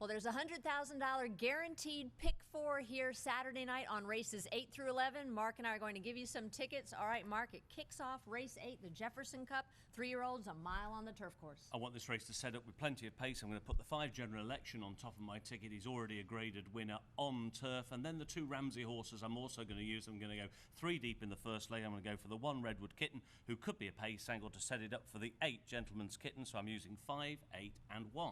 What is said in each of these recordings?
Well, there's a $100,000 guaranteed pick 4 here Saturday night on races 8 through 11. Mark and I are going to give you some tickets. All right, Mark, it kicks off race 8, the Jefferson Cup, 3-year-olds, a mile on the turf course. I want this race to set up with plenty of pace. I'm going to put the 5 General Election on top of my ticket. He's already a graded winner on turf. And then the 2 Ramsey horses I'm also going to use. I'm going to go 3 deep in the first leg. I'm going to go for the 1 Redwood Kitten, who could be a pace angle to set it up for the 8 Gentleman's Kitten. So I'm using 5, 8 and 1.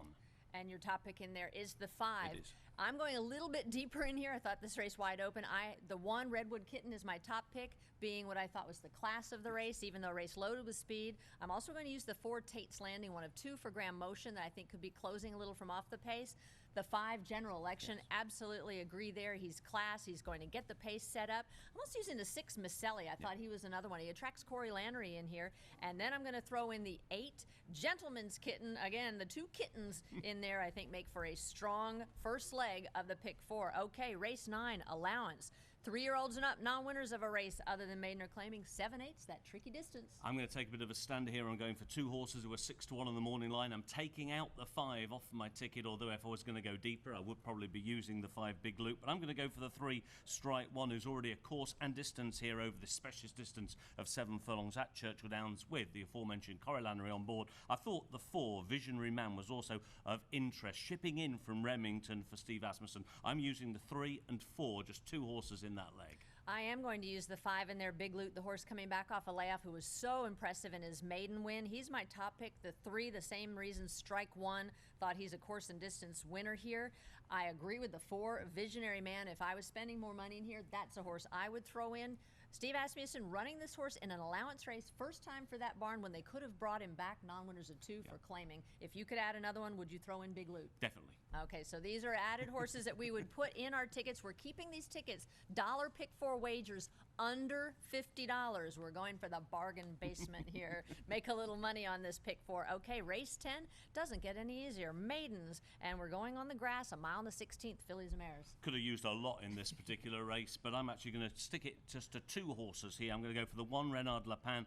And your top pick in there is the 5. It is. I'm going a little bit deeper in here. I thought this race wide open. The 1 Redwood Kitten is my top pick, being what I thought was the class of the race, even though race loaded with speed. I'm also going to use the 4 Tate's Landing, one of 2 for Graham Motion that I think could be closing a little from off the pace. The 5 General Election, yes. Absolutely agree there. He's class. He's going to get the pace set up. I'm also using the 6 Misselli. I thought he was another one. He attracts Corey Lannery in here. And then I'm going to throw in the 8 Gentleman's Kitten. Again, the 2 kittens in there I think make for a strong first leg of the pick 4. Okay, race 9, allowance. 3-year-olds and up, non-winners of a race other than maiden or claiming 7/8, that tricky distance. I'm going to take a bit of a stand here. I'm going for 2 horses who are 6 to 1 on the morning line. I'm taking out the 5 off my ticket, although if I was going to go deeper, I would probably be using the 5 Big Loop. But I'm going to go for the 3 Strike 1, who's already a course and distance here over the specialist distance of 7 furlongs at Churchill Downs with the aforementioned Corey Lannery on board. I thought the 4 Visionary Man was also of interest, shipping in from Remington for Steve Asmussen. I'm using the 3 and 4, just 2 horses in that leg. I am going to use the 5 in there, Big Loot, the horse coming back off a layoff who was so impressive in his maiden win. He's my top pick. The 3, the same reason, Strike 1, thought he's a course and distance winner here. I agree with the 4, Visionary Man. If I was spending more money in here, that's a horse I would throw in. Steve Asmussen running this horse in an allowance race, first time for that barn when they could have brought him back, non-winners of 2 for claiming. If you could add another one, would you throw in Big Loot? Definitely. Okay, so these are added horses that we would put in our tickets. We're keeping these tickets, dollar pick 4 wagers under $50. We're going for the bargain basement here. Make a little money on this pick 4. Okay, race 10 doesn't get any easier. Maidens, and we're going on the grass, a mile and the 16th, fillies and mares. Could have used a lot in this particular race, but I'm actually going to stick it just to 2 horses here. I'm going to go for the 1 Renard Lapin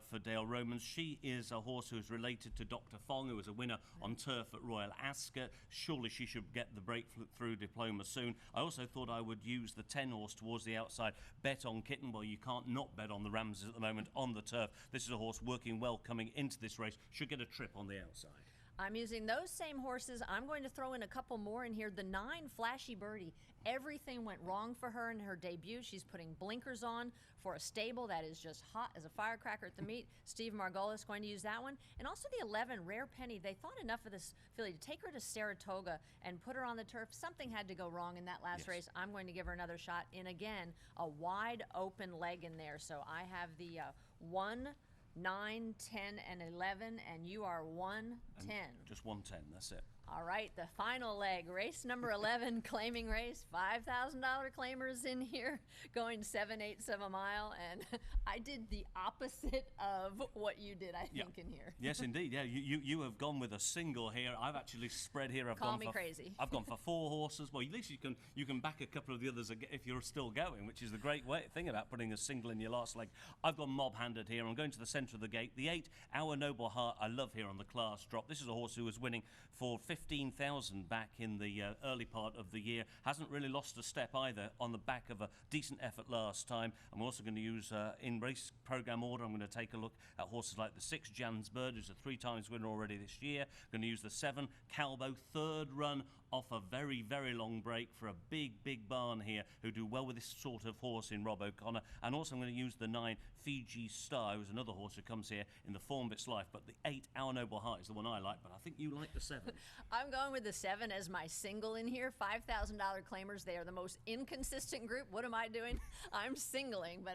for Dale Romans. She is a horse who is related to Dr. Fong, who was a winner on turf at Royal Ascot. Surely she should get the breakthrough diploma soon. I also thought I would use the 10 horse towards the outside, Bet on Kitten. Well, you can't not bet on the Ramses at the moment on the turf. This is a horse working well coming into this race. Should get a trip on the outside. I'm using those same horses. I'm going to throw in a couple more in here. The 9, Flashy Birdie. Everything went wrong for her in her debut. She's putting blinkers on for a stable that is just hot as a firecracker at the meet. Steve Margolis going to use that one. And also the 11, Rare Penny. They thought enough of this filly to take her to Saratoga and put her on the turf. Something had to go wrong in that last race. I'm going to give her another shot in, again, a wide open leg in there. So I have the 1, 9, 10, and 11, and you are 110. Just 110, that's it. All right, the final leg, race number 11, claiming race, $5,000 claimers in here, going 7/8 of a mile, and I did the opposite of what you did, I think, in here. Yes, indeed. Yeah, you have gone with a single here. I've actually spread here. Call me crazy. I've gone for 4 horses. Well, at least you can back a couple of the others if you're still going, which is the great thing about putting a single in your last leg. I've gone mob-handed here. I'm going to the centre of the gate. The 8, Our Noble Heart, I love here on the class drop. This is a horse who was winning for 15,000 back in the early part of the year. Hasn't really lost a step either on the back of a decent effort last time. I'm also going to use, in race programme order, I'm going to take a look at horses like the 6, Jan's Bird, who's a 3 times winner already this year. Going to use the 7, Calbo, 3rd run off a very, very long break for a big, big barn here, who do well with this sort of horse in Rob O'Connor. And also I'm going to use the 9, Fiji Star, who's another horse who comes here in the form of its life. But the 8, Our Noble Heart, is the one I like, but I think you like the 7. I'm going with the 7 as my single in here. $5,000 claimers. They are the most inconsistent group. What am I doing? I'm singling, but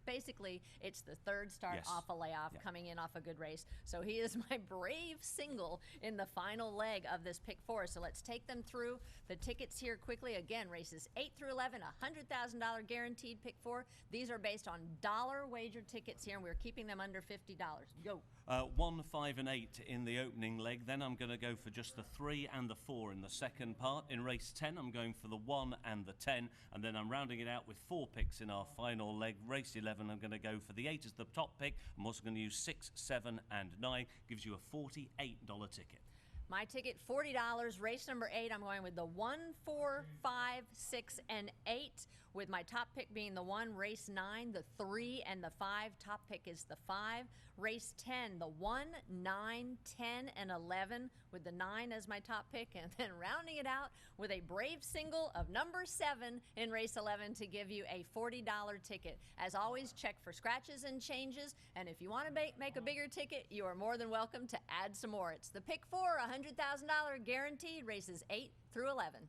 basically it's the 3rd start off a layoff, coming in off a good race. So he is my brave single in the final leg of this pick 4. So let's take them through the tickets here quickly. Again, races 8 through 11, $100,000 guaranteed pick 4. These are based on dollar wager tickets here, and we're keeping them under $50. Go. 1, 5, and 8 in the opening leg. Then I'm going to go for just the 3 and the 4 in the second part. In race 10, I'm going for the 1 and the 10, and then I'm rounding it out with 4 picks in our final leg. Race 11, I'm going to go for the 8 as the top pick. I'm also going to use 6, 7, and 9. Gives you a $48 ticket. My ticket, $40. Race number 8, I'm going with the 1, 4, 5, 6, and 8. With my top pick being the 1, race 9, the 3, and the 5. Top pick is the 5. Race 10, the 1, 9, 10, and 11, with the 9 as my top pick, and then rounding it out with a brave single of number 7 in race 11 to give you a $40 ticket. As always, check for scratches and changes, and if you want to make a bigger ticket, you are more than welcome to add some more. It's the pick 4, $100,000 guaranteed, races 8 through 11.